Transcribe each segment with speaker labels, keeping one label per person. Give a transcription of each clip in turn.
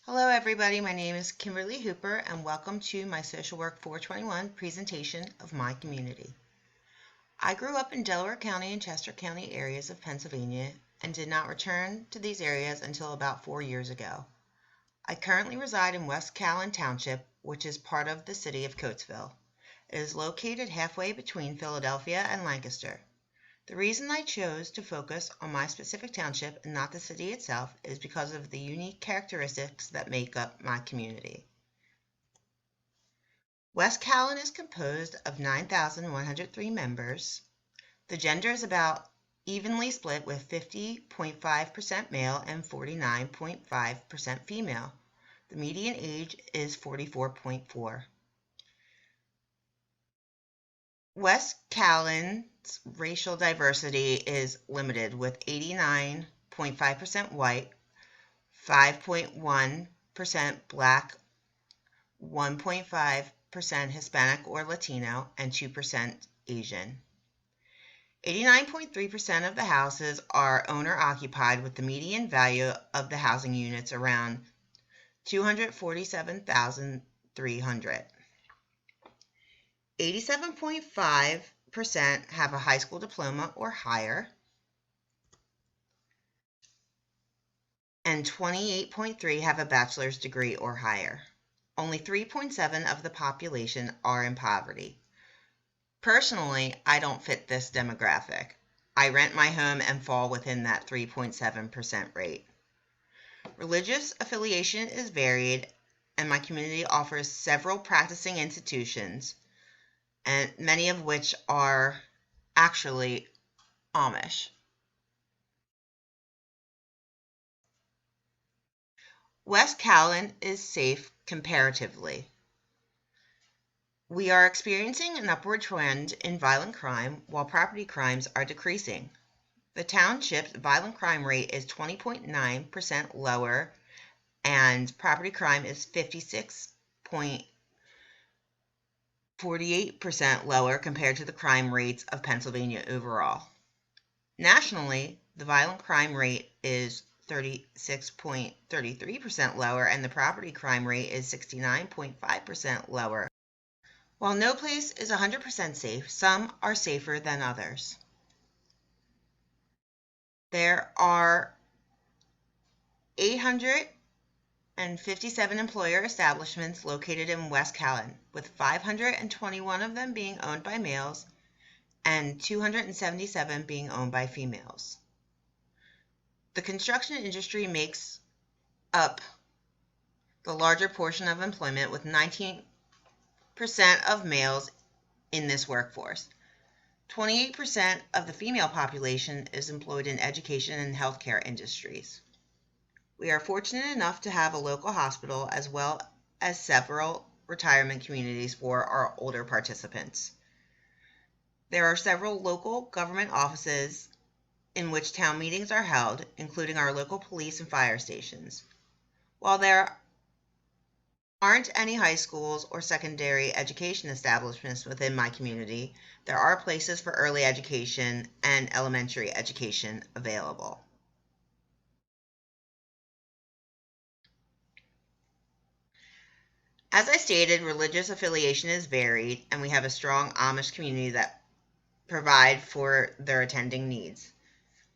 Speaker 1: Hello everybody, my name is Kimberly Hooper and welcome to my Social Work 421 presentation of my community. I grew up in Delaware County and Chester County areas of Pennsylvania and did not return to these areas until about 4 years ago. I currently reside in West Callan Township, which is part of the city of Coatesville. It is located halfway between Philadelphia and Lancaster. The reason I chose to focus on my specific township and not the city itself is because of the unique characteristics that make up my community. West Callan is composed of 9,103 members. The gender is about evenly split with 50.5% male and 49.5% female. The median age is 44.4. West Callan's racial diversity is limited with 89.5% white, 5.1% black, 1.5% Hispanic or Latino, and 2% Asian. 89.3% of the houses are owner-occupied with the median value of the housing units around $247,300. 87.5% have a high school diploma or higher, and 28.3% have a bachelor's degree or higher. Only 3.7% of the population are in poverty. Personally, I don't fit this demographic. I rent my home and fall within that 3.7% rate. Religious affiliation is varied, and my community offers several practicing institutions, and many of which are actually Amish. West Callan is safe comparatively. We are experiencing an upward trend in violent crime while property crimes are decreasing. The township's violent crime rate is 20.9% lower and property crime is 56.48% lower compared to the crime rates of Pennsylvania overall. Nationally, the violent crime rate is 36.33% lower and the property crime rate is 69.5% lower. While no place is 100% safe, some are safer than others. There are 857 employer establishments located in West Callan, with 521 of them being owned by males and 277 being owned by females. The construction industry makes up the larger portion of employment, with 19% of males in this workforce. 28% of the female population is employed in education and healthcare industries. We are fortunate enough to have a local hospital as well as several retirement communities for our older participants. There are several local government offices in which town meetings are held, including our local police and fire stations. While there aren't any high schools or secondary education establishments within my community, there are places for early education and elementary education available. As I stated, religious affiliation is varied, and we have a strong Amish community that provide for their attending needs.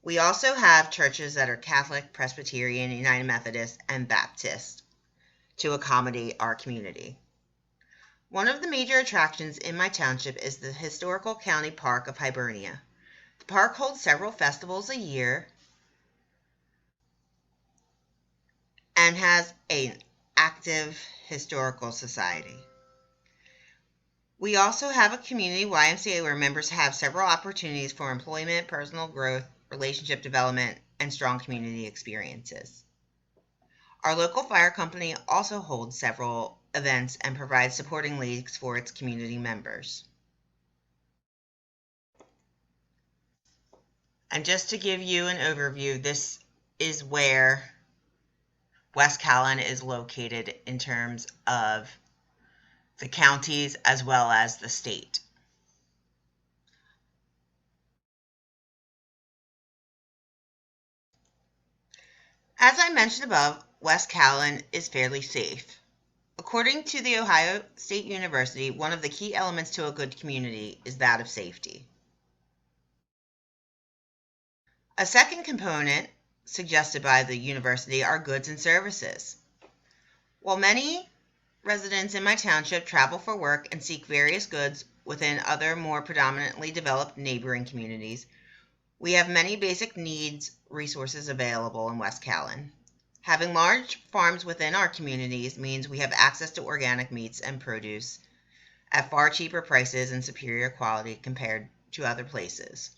Speaker 1: We also have churches that are Catholic, Presbyterian, United Methodist, and Baptist to accommodate our community. One of the major attractions in my township is the Historical County Park of Hibernia. The park holds several festivals a year and has an active historical society. We also have a community YMCA where members have several opportunities for employment, personal growth, relationship development, and strong community experiences. Our local fire company also holds several events and provides supporting leagues for its community members. And just to give you an overview, this is where West Callan is located in terms of the counties as well as the state. As I mentioned above, West Callan is fairly safe. According to the Ohio State University, one of the key elements to a good community is that of safety. A second component suggested by the university are goods and services. While many residents in my township travel for work and seek various goods within other more predominantly developed neighboring communities, we have many basic needs resources available in West Callan. Having large farms within our communities means we have access to organic meats and produce at far cheaper prices and superior quality compared to other places.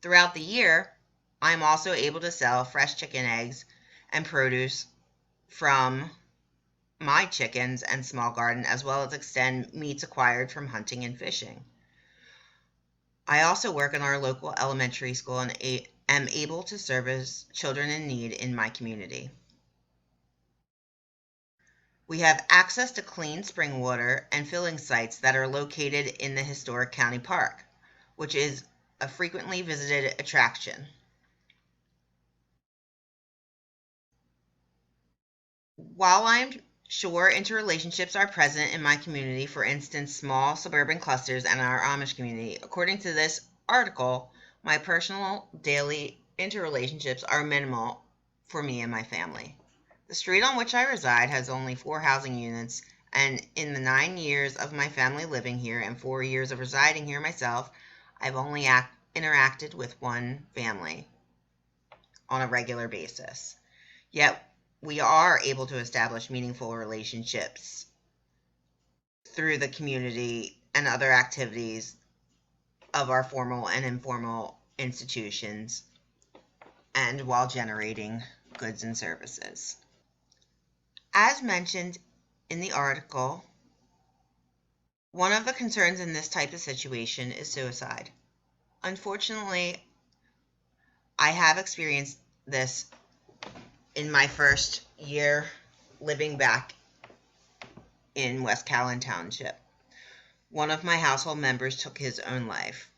Speaker 1: Throughout the year, I am also able to sell fresh chicken eggs and produce from my chickens and small garden, as well as extend meats acquired from hunting and fishing. I also work in our local elementary school and am able to service children in need in my community. We have access to clean spring water and filling sites that are located in the historic county park, which is a frequently visited attraction. While I'm sure interrelationships are present in my community, for instance, small suburban clusters and our Amish community, according to this article, my personal daily interrelationships are minimal for me and my family. The street on which I reside has only 4 housing units, and in the 9 years of my family living here and 4 years of residing here myself, I've only interacted with one family on a regular basis. Yet, we are able to establish meaningful relationships through the community and other activities of our formal and informal institutions, and while generating goods and services. As mentioned in the article, one of the concerns in this type of situation is suicide. Unfortunately, I have experienced this in my first year living back in West Callan Township. One of my household members took his own life.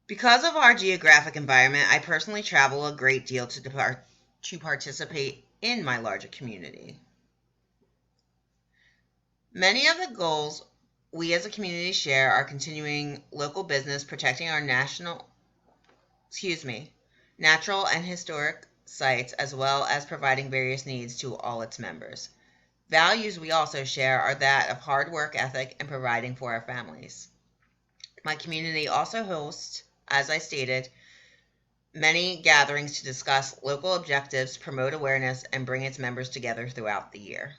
Speaker 1: Because of our geographic environment, I personally travel a great deal to participate in my larger community. Many of the goals we as a community share are continuing local business, protecting our natural and historic sites, as well as providing various needs to all its members. Values we also share are that of hard work ethic and providing for our families. My community also hosts, as I stated, many gatherings to discuss local objectives, promote awareness, and bring its members together throughout the year.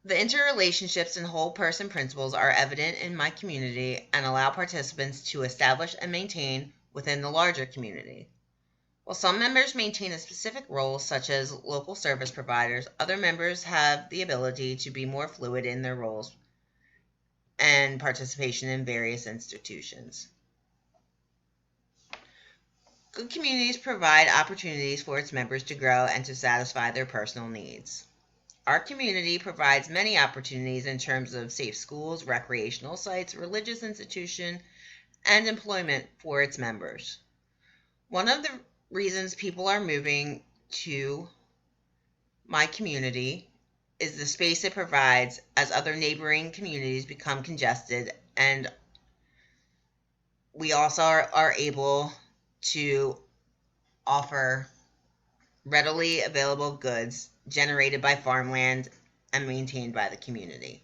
Speaker 1: The interrelationships and whole person principles are evident in my community and allow participants to establish and maintain within the larger community. While some members maintain a specific role, such as local service providers, other members have the ability to be more fluid in their roles and participation in various institutions. Good communities provide opportunities for its members to grow and to satisfy their personal needs. Our community provides many opportunities in terms of safe schools, recreational sites, religious institutions, and employment for its members. One of the reasons people are moving to my community is the space it provides as other neighboring communities become congested, and we also are able to offer readily available goods generated by farmland and maintained by the community.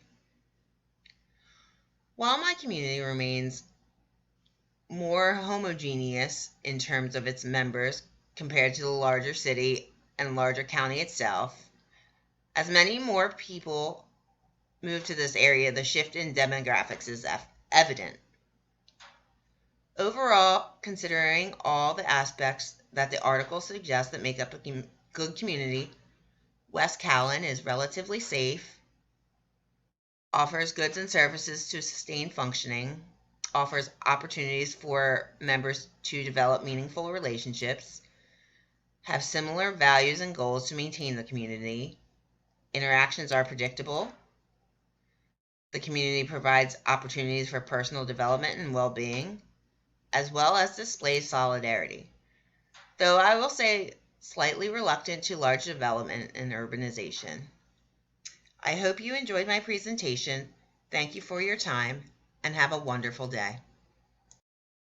Speaker 1: While my community remains more homogeneous in terms of its members compared to the larger city and larger county itself, as many more people move to this area, the shift in demographics is evident. Overall, considering all the aspects that the article suggests that make up a good community, West Callan is relatively safe, offers goods and services to sustain functioning, offers opportunities for members to develop meaningful relationships, have similar values and goals to maintain the community, interactions are predictable, the community provides opportunities for personal development and well-being, as well as displays solidarity. though I will say slightly reluctant to large development and urbanization. I hope you enjoyed my presentation. Thank you for your time and have a wonderful day.